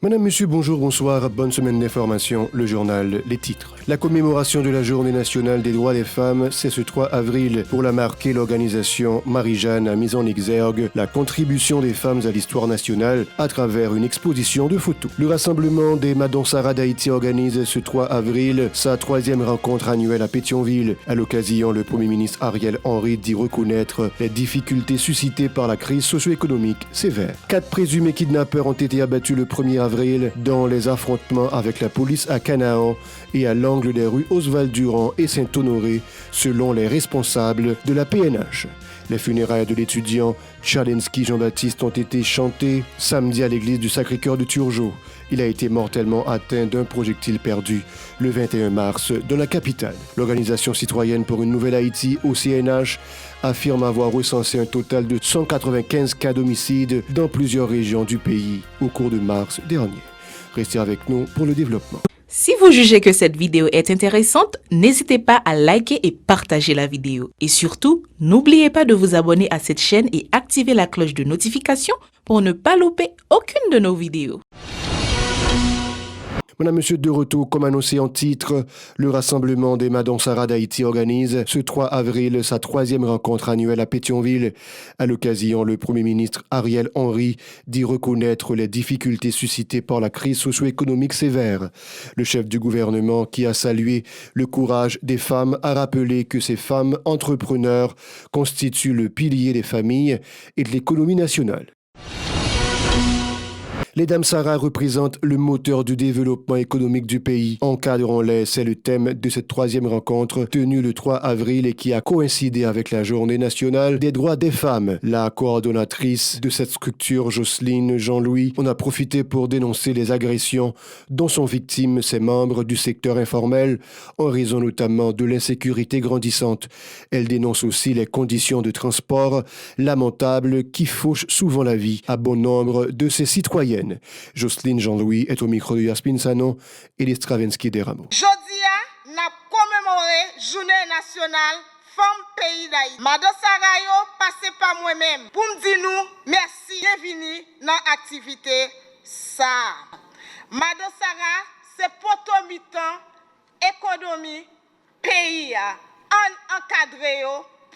Madame, Monsieur, bonjour, bonsoir, bonne semaine d'information, le journal, les titres. La commémoration de la Journée nationale des droits des femmes, c'est ce 3 avril. Pour la marquer, l'organisation Marie-Jeanne a mis en exergue la contribution des femmes à l'histoire nationale à travers une exposition de photos. Le rassemblement des Madonsara d'Haïti organise ce 3 avril sa 3e rencontre annuelle à Pétionville. À l'occasion, le Premier ministre Ariel Henry dit reconnaître les difficultés suscitées par la crise socio-économique sévère. 4 présumés kidnappeurs ont été abattus le 1er avril dans les affrontements avec la police à Canaan et à l'angle des rues Oswald-Durand et Saint-Honoré, selon les responsables de la PNH. Les funérailles de l'étudiant Tchalensky Jean-Baptiste ont été chantées samedi à l'église du Sacré-Cœur de Turgeau. Il a été mortellement atteint d'un projectile perdu le 21 mars dans la capitale. L'Organisation citoyenne pour une nouvelle Haïti, OCNH, affirme avoir recensé un total de 195 cas d'homicide dans plusieurs régions du pays au cours de mars dernier. Restez avec nous pour le développement. Si vous jugez que cette vidéo est intéressante, n'hésitez pas à liker et partager la vidéo. Et surtout, n'oubliez pas de vous abonner à cette chaîne et activer la cloche de notification pour ne pas louper aucune de nos vidéos. Madame, Monsieur, de retour, comme annoncé en titre, le rassemblement des Madonsara d'Haïti organise ce 3 avril sa 3e rencontre annuelle à Pétionville. À l'occasion, le Premier ministre Ariel Henry dit reconnaître les difficultés suscitées par la crise socio-économique sévère. Le chef du gouvernement, qui a salué le courage des femmes, a rappelé que ces femmes entrepreneurs constituent le pilier des familles et de l'économie nationale. Les Damsara représentent le moteur du développement économique du pays. Encadrons-les, c'est le thème de cette 3e rencontre tenue le 3 avril et qui a coïncidé avec la Journée nationale des droits des femmes. La coordonnatrice de cette structure, Jocelyne Jean-Louis, en a profité pour dénoncer les agressions dont sont victimes ses membres du secteur informel, en raison notamment de l'insécurité grandissante. Elle dénonce aussi les conditions de transport lamentables qui fauchent souvent la vie à bon nombre de ses citoyennes. Jocelyne Jean-Louis est au micro de Yaspin Sanon et d'Estravensky Deramo. Jodia n'a commémoré Journée nationale Femme Pays d'Haïti. Madame Sarayo passé par moi-même pour me dire nous merci, bienvenue dans l'activité ça. Madame Sarah, c'est potomitan économie pays en encadré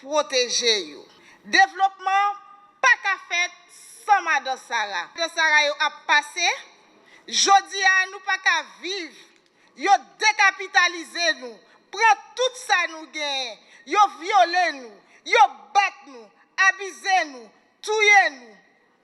protéger yo. Développement pas qu'à fait sans Madame Sarah. Madame Sarah a passé, jodi a nous pas qu'à vivre. Yo décapitaliser nous, prend tout ça nous gagne. Yo violer nous, yo battre nous, abuser nous, tuer nous.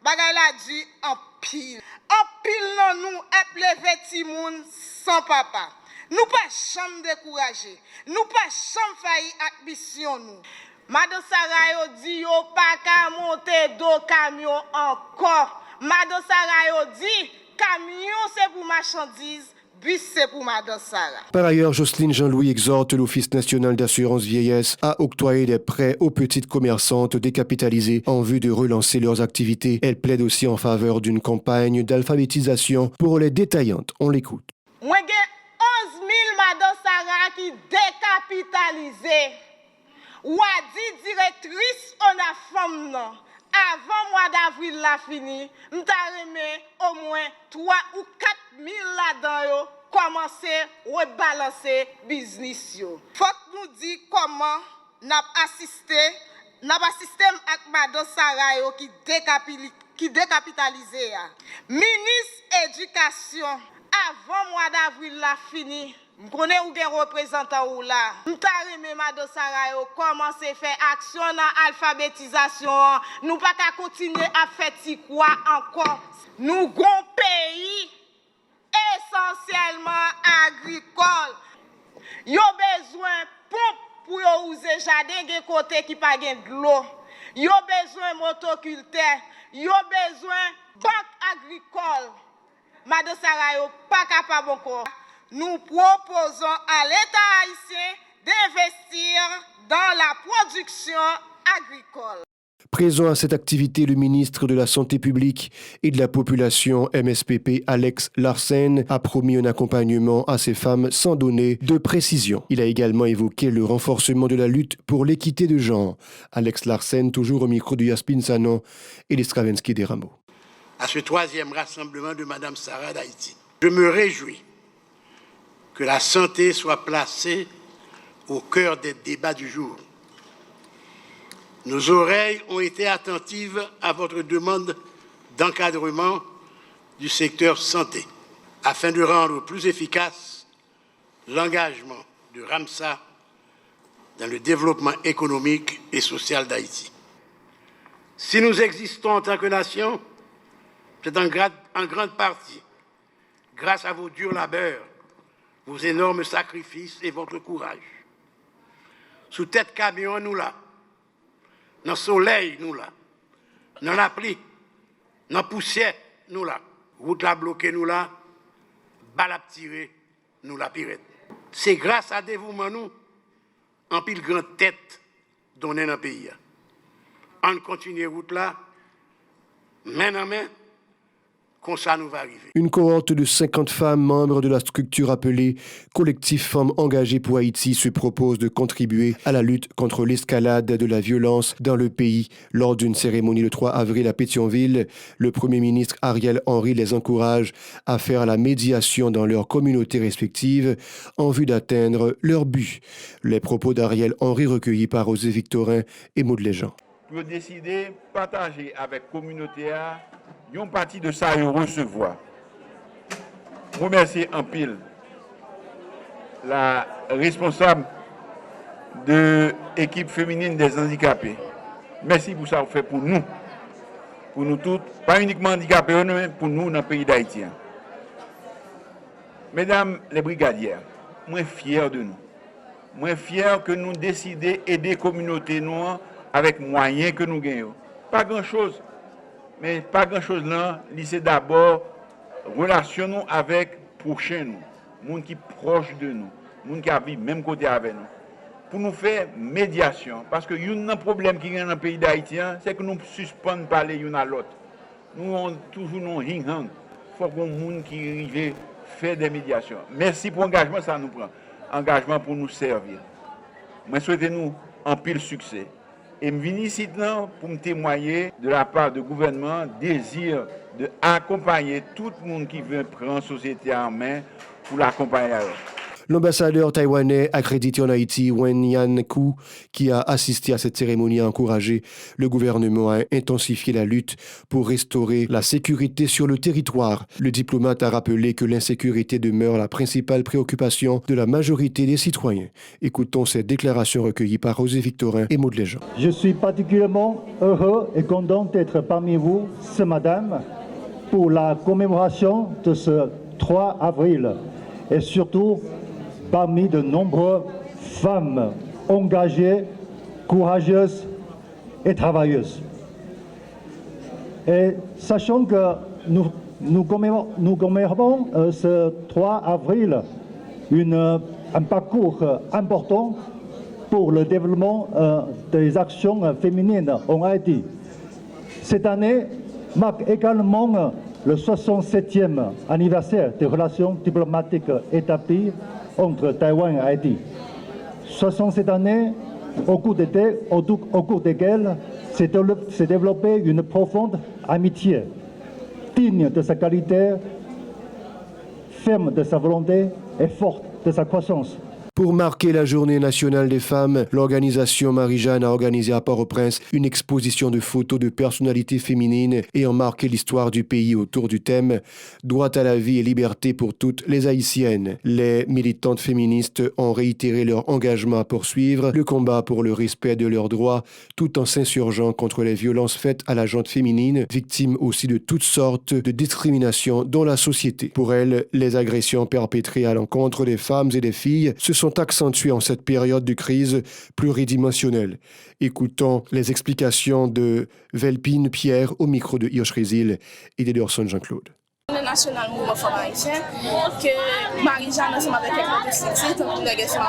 Bagay la dit en pile. En pile non nous appelé ti moun sans papa. Nous pas chambre décourager. Nous pas chambre failli ak mission nous. Madame Sarah dit yo pas qu'à monter do camion encore. Madame Sarah dit camion c'est pour marchandises, bus c'est pour Madame Sarah. Par ailleurs, Jocelyne Jean-Louis exhorte l'Office national d'assurance vieillesse à octroyer des prêts aux petites commerçantes décapitalisées en vue de relancer leurs activités. Elle plaide aussi en faveur d'une campagne d'alphabétisation pour les détaillantes. On l'écoute. Moi j'ai 11 000 Madame Sarah qui décapitalisées. Ou a dit directrice on a femme non. Avant mois d'avril la fini, m'ta remet au moins 3 ou 4 000 là-dedans yo commencer rebalancer business yo. Faut que nous dit comment n'a assisté avec Madame Sarah yo qui décapitalisé ya. Ministre éducation avant mois d'avril la fini. M'konne ou gen représentant ou là. M'ta remè Madame Sarah yo commencer faire action dans alphabétisation. Nous pas qu'à continuer à faire ti quoi encore. Nous gon pays essentiellement agricole. Yo besoin pompe pour yo user jardin gen côté qui pas gen de l'eau. Yo besoin motoculteur. Yo besoin banque agricole. Madame Sarah yo pas capable encore. Nous proposons à l'État haïtien d'investir dans la production agricole. Présent à cette activité, le ministre de la Santé publique et de la population MSPP, Alex Larsen, a promis un accompagnement à ces femmes sans donner de précision. Il a également évoqué le renforcement de la lutte pour l'équité de genre. Alex Larsen, toujours au micro de Yaspin Sanon et d'Estravensky Deramo. à ce 3e rassemblement de Mme Sarah d'Haïti. Je me réjouis que la santé soit placée au cœur des débats du jour. Nos oreilles ont été attentives à votre demande d'encadrement du secteur santé, afin de rendre plus efficace l'engagement de Ramsa dans le développement économique et social d'Haïti. Si nous existons en tant que nation, c'est en grande partie grâce à vos durs labeurs, vos énormes sacrifices et votre courage. Sous tête camion, nous là. Dans le soleil, nous là. Dans la pluie, dans la poussière, nous là. Route la bloquée, nous là. Balle à tirer, nous la pirate. C'est grâce à dévouement, nous, en pile grande tête, donnée dans le pays. On continue route là, main en main, comme ça nous va arriver. Une cohorte de 50 femmes membres de la structure appelée Collectif Femmes Engagées pour Haïti se propose de contribuer à la lutte contre l'escalade de la violence dans le pays. Lors d'une cérémonie le 3 avril à Pétionville, le Premier ministre Ariel Henry les encourage à faire la médiation dans leurs communautés respectives en vue d'atteindre leur but. Les propos d'Ariel Henry recueillis par José Victorin et Maud Léjean. Pour décider de partager avec la communauté une partie de ça et recevoir. Je remercie en pile la responsable de l'équipe féminine des handicapés. Merci pour ça que vous faites pour nous toutes, pas uniquement handicapés, mais pour nous dans le pays d'Haïti. Mesdames les brigadières, moi fier de nous. Moi fier que nous décidons d'aider la communauté noire avec moyens que nous gagnons. Pas grand-chose. Mais pas grand-chose là, c'est d'abord relationnons avec prochain nous, monde qui proche de nous, monde qui vit même côté avec nous. Pour nous faire médiation, parce que y a un problème qui est dans le pays d'Haïtien, c'est que nous suspendons parler l'un à l'autre. Nous avons toujours nos ring-hang. Il faut qu'on monde qui arrive faire des médiations. Merci pour l'engagement, ça nous prend. Engagement pour nous servir. Moi, souhaitez-nous un pile succès. Et je viens ici pour me témoigner de la part du gouvernement désir d'accompagner tout le monde qui veut prendre la société en main pour l'accompagner. L'ambassadeur taïwanais accrédité en Haïti, Wen Yan-Ku, qui a assisté à cette cérémonie, a encouragé le gouvernement à intensifier la lutte pour restaurer la sécurité sur le territoire. Le diplomate a rappelé que l'insécurité demeure la principale préoccupation de la majorité des citoyens. Écoutons ces déclarations recueillies par José Victorin et Maud Léjean. Je suis particulièrement heureux et content d'être parmi vous ce matin pour la commémoration de ce 3 avril et surtout parmi de nombreuses femmes engagées, courageuses et travailleuses. Et sachant que nous commémorons ce 3 avril un parcours important pour le développement des actions féminines en Haïti. Cette année marque également le 67e anniversaire des relations diplomatiques établies entre Taïwan et Haïti. 67 années au cours desquelles s'est développée une profonde amitié, digne de sa qualité, ferme de sa volonté et forte de sa croissance. Pour marquer la Journée nationale des femmes, l'organisation Marie-Jeanne a organisé à Port-au-Prince une exposition de photos de personnalités féminines ayant marqué l'histoire du pays autour du thème « Droit à la vie et liberté pour toutes les Haïtiennes ». Les militantes féministes ont réitéré leur engagement à poursuivre le combat pour le respect de leurs droits tout en s'insurgeant contre les violences faites à la gente féminine, victimes aussi de toutes sortes de discriminations dans la société. Pour elles, les agressions perpétrées à l'encontre des femmes et des filles se sont accentuées en cette période de crise pluridimensionnelle. Écoutons les explications de Velpine Pierre au micro de Hirsch Résil et d'Ederson Jean-Claude. Le national mouvement femme haïtien que Marie-Jeanne ensemble avec quelques structures comme l'organisation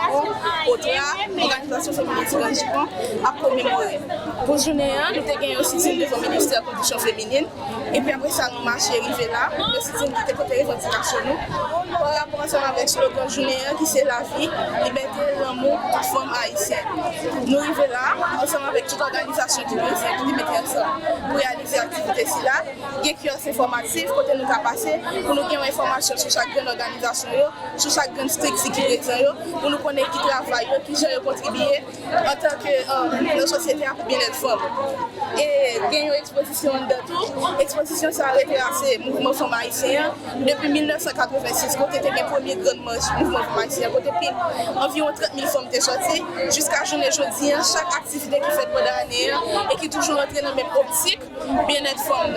Otra, l'organisation féminine Grandjipon a commémoré. Pour journée 1, nous avons gagné aussi une devant ministère de la condition féminine et puis après ça nous marché arrivé là, le système qui était côté revendication nous par rapport ensemble avec le slogan journée qui c'est la vie, liberté, l'amour, toute forme haïtienne. Nous arrivons là, ensemble avec toute organisation qui nous met ensemble pour réaliser l'activité là. Il y a un kiosque informatif, côté nous avons passé, pour nous avoir une information sur chaque grande organisation, sur chaque grande strict sécurité, pour nous connaître qui travaille, qui gère contribuer en tant que notre société à bien-être femme. Et il y a une exposition de tout. L'exposition s'est arrêtée à ce mouvement femme haïtien depuis 1986, quand c'était le premier grand marche mouvement femme haïtien. Environ 30 000 femmes étaient sorties jusqu'à journée aujourd'hui. Chaque activité qui fait pendant l'année et qui est toujours entrée dans la même optique, bien-être femme.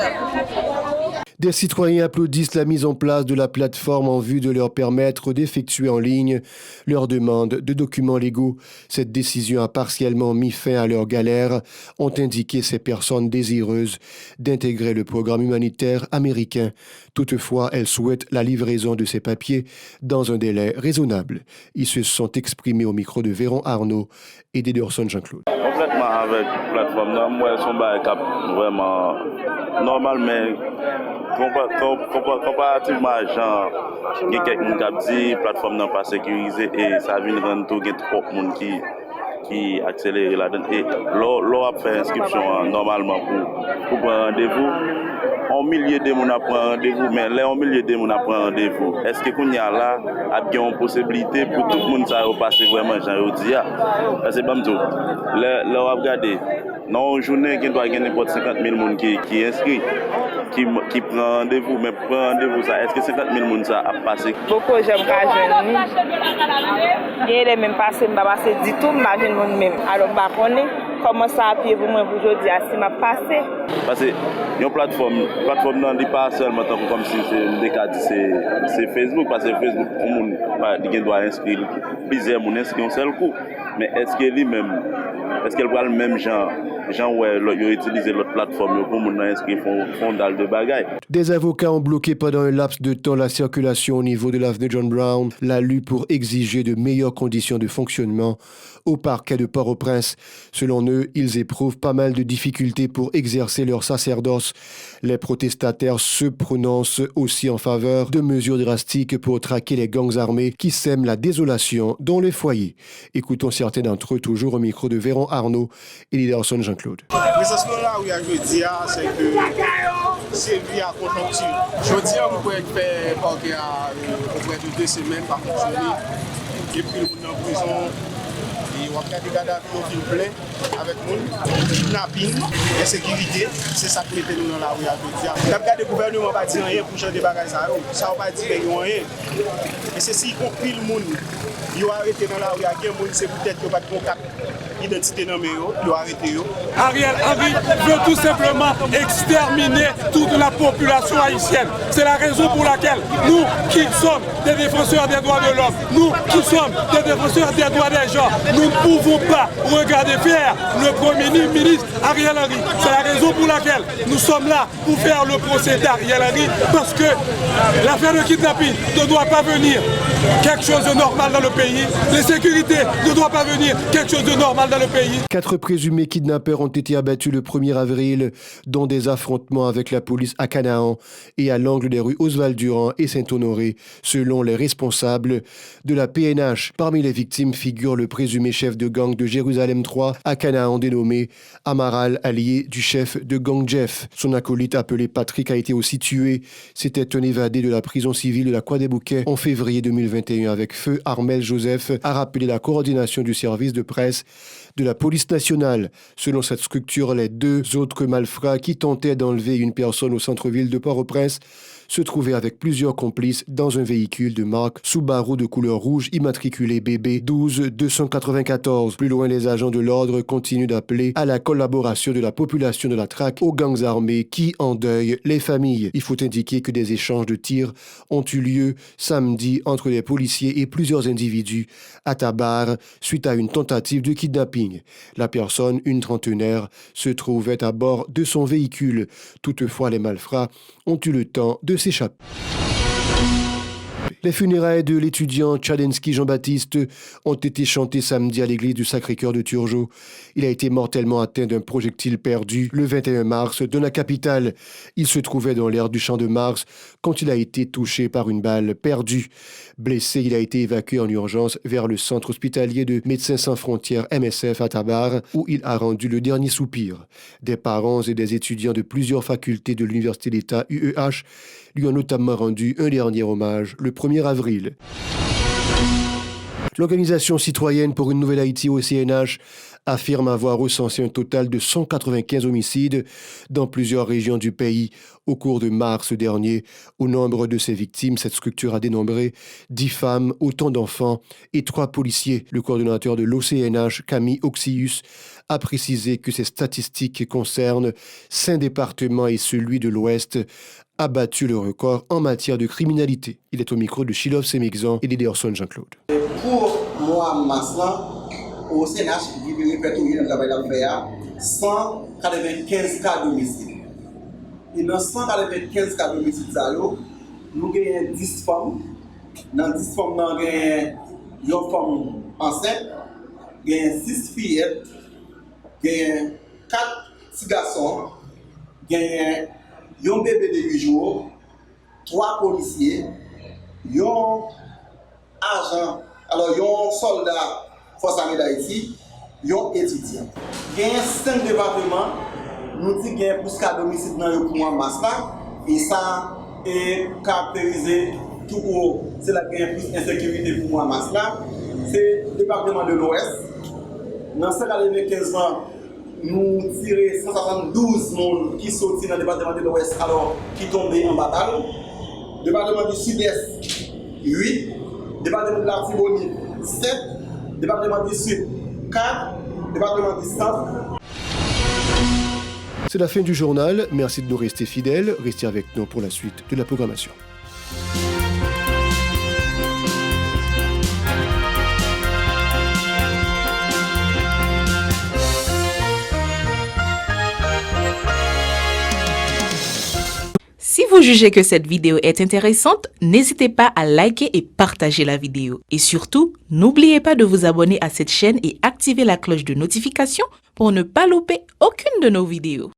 Des citoyens applaudissent la mise en place de la plateforme en vue de leur permettre d'effectuer en ligne leur demande de documents légaux. Cette décision a partiellement mis fin à leur galère, ont indiqué ces personnes désireuses d'intégrer le programme humanitaire américain. Toutefois, elles souhaitent la livraison de ces papiers dans un délai raisonnable. Ils se sont exprimés au micro de Véron Arnaud et d'Ederson Jean-Claude. Complètement avec la plateforme, moi, son bail cap vraiment normal, mais comparativement, genre, il y a quelqu'un qui dit la plateforme n'est pas sécurisée et ça vient rendre tout trop de monde qui accélère là-dedans. Et l'on a fait inscription normalement pour prendre rendez-vous. En milliers de monde prend rendez-vous, mais là, en milliers de monde prend rendez-vous. Est-ce que qu'on y a là, a bien une possibilité pour tout le monde ça passer vraiment, j'en dis parce que bon tout. Là, on va regarder. Dans une journée, il doit y avoir n'importe 50 000 personnes qui inscrit, qui prend rendez-vous, mais prend rendez-vous ça. Est-ce que 50 000 personnes ça a passé? Beaucoup j'aime pas jeune. Il y a même passé, je passer du tout, je ne même. Alors je connais comment ça a pu pour moi aujourd'hui, si m'a passé. Parce que une plateforme non dit pas seulement comme si c'est Facebook, parce que Facebook, on doit inscrire plusieurs personnes inscrire un seul coup. Mais est-ce qu'elle voit le même genre où ils utilisent l'autre plateforme pour inscrire fond dalle de bagaille? Des avocats ont bloqué pendant un laps de temps la circulation au niveau de l'avenue John Brown, la lutte pour exiger de meilleures conditions de fonctionnement au parquet de Port-au-Prince. Selon eux, ils éprouvent pas mal de difficultés pour exercer leur sacerdoce. Les protestataires se prononcent aussi en faveur de mesures drastiques pour traquer les gangs armés qui sèment la désolation dans les foyers. Écoutons certains d'entre eux toujours au micro de Véron Arnaud et d'Ederson Jean-Claude. Mais ce là où il y a jeudi, c'est que c'est lié à conjoncture. Jeudi, on peut faire parquet à près de 2 semaines par fonctionner. Et puis, on est en prison. On va faire des cadavres qui nous plaît avec nous, kidnapping, insécurité, c'est ça qui met nous dans la rue à dire. Le gouvernement va dire rien pour changer des bagages, ça va pas dire rien. Mais c'est si compris le monde, ils ont arrêté dans la rue, il y a des gens, c'est peut-être qu'ils n'ont pas de contact. Identité nommée, ils ont arrêté. Ariel Henry veut tout simplement exterminer toute la population haïtienne. C'est la raison pour laquelle nous qui sommes des défenseurs des droits de l'homme, nous qui sommes des défenseurs des droits des gens, nous ne pouvons pas regarder faire le Premier ministre Ariel Henry. C'est la raison pour laquelle nous sommes là pour faire le procès d'Ariel Henry, parce que l'affaire de kidnapping ne doit pas venir quelque chose de normal dans le pays. L'insécurité ne doit pas venir quelque chose de normal dans le pays. 4 présumés kidnappeurs ont été abattus le 1er avril dans des affrontements avec la police à Canaan et à l'angle des rues Oswald-Durand et Saint-Honoré, selon les responsables de la PNH. Parmi les victimes figure le présumé chef de gang de Jérusalem 3 à Canaan, dénommé Amaral, allié du chef de gang Jeff. Son acolyte appelé Patrick a été aussi tué. C'était un évadé de la prison civile de la Croix-des-Bouquets en février 2021 avec feu. Armel Joseph a rappelé la coordination du service de presse de la police nationale. Selon cette structure, les 2 autres malfrats qui tentaient d'enlever une personne au centre-ville de Port-au-Prince se trouvaient avec plusieurs complices dans un véhicule de marque Subaru de couleur rouge immatriculé BB 12294. Plus loin, les agents de l'ordre continuent d'appeler à la collaboration de la population de la traque aux gangs armés qui endeuillent les familles. Il faut indiquer que des échanges de tirs ont eu lieu samedi entre les policiers et plusieurs individus à Tabar suite à une tentative de kidnapping. La personne, une trentenaire, se trouvait à bord de son véhicule. Toutefois, les malfrats ont eu le temps de s'échapper. Les funérailles de l'étudiant Tchadensky Jean-Baptiste ont été chantées samedi à l'église du Sacré-Cœur de Turgeau. Il a été mortellement atteint d'un projectile perdu le 21 mars dans la capitale. Il se trouvait dans l'aire du Champ de Mars quand il a été touché par une balle perdue. Blessé, il a été évacué en urgence vers le centre hospitalier de Médecins sans frontières MSF à Tabar, où il a rendu le dernier soupir. Des parents et des étudiants de plusieurs facultés de l'Université d'État UEH lui ont notamment rendu un dernier hommage le 1er avril. L'Organisation citoyenne pour une nouvelle Haïti au CNH affirme avoir recensé un total de 195 homicides dans plusieurs régions du pays au cours de mars dernier. Au nombre de ces victimes, cette structure a dénombré 10 femmes, autant d'enfants et 3 policiers. Le coordonnateur de l'OCNH, Camille Oxius, a précisé que ces statistiques concernent 5 départements et celui de l'Ouest a battu le record en matière de criminalité. Il est au micro de Chilov Semexan et d'Ederson Jean-Claude. Pour moi, Maslan, au CNH, il y a répertorié dans le travail à 195 cas d'homicide. Et dans 195 cas d'homicide, nous avons 10 femmes. Dans 10 femmes, nous avons une femme enceinte, 6 fillettes, 4 petits garçons, un bébé de 8 jours, 3 policiers, un agent, alors un soldat Force armée d'Haïti, un étudiant. Il y a 5 départements, nous disons qu'il y a plus de cas d'homicide dans le mois de mars et ça est caractérisé tout court. C'est là qu'il y a plus d'insécurité pour le mois de mars. C'est le département de l'Ouest. Dans cette année 15 ans, nous tirons 172 personnes qui sont dans le département de l'Ouest alors qui tombent en bataille. Département du Sud-Est, 8. Département de l'Artibonite, 7. Département du Sud, 4. Département du Centre. C'est la fin du journal. Merci de nous rester fidèles. Restez avec nous pour la suite de la programmation. Si vous jugez que cette vidéo est intéressante, n'hésitez pas à liker et partager la vidéo. Et surtout, n'oubliez pas de vous abonner à cette chaîne et activer la cloche de notification pour ne pas louper aucune de nos vidéos.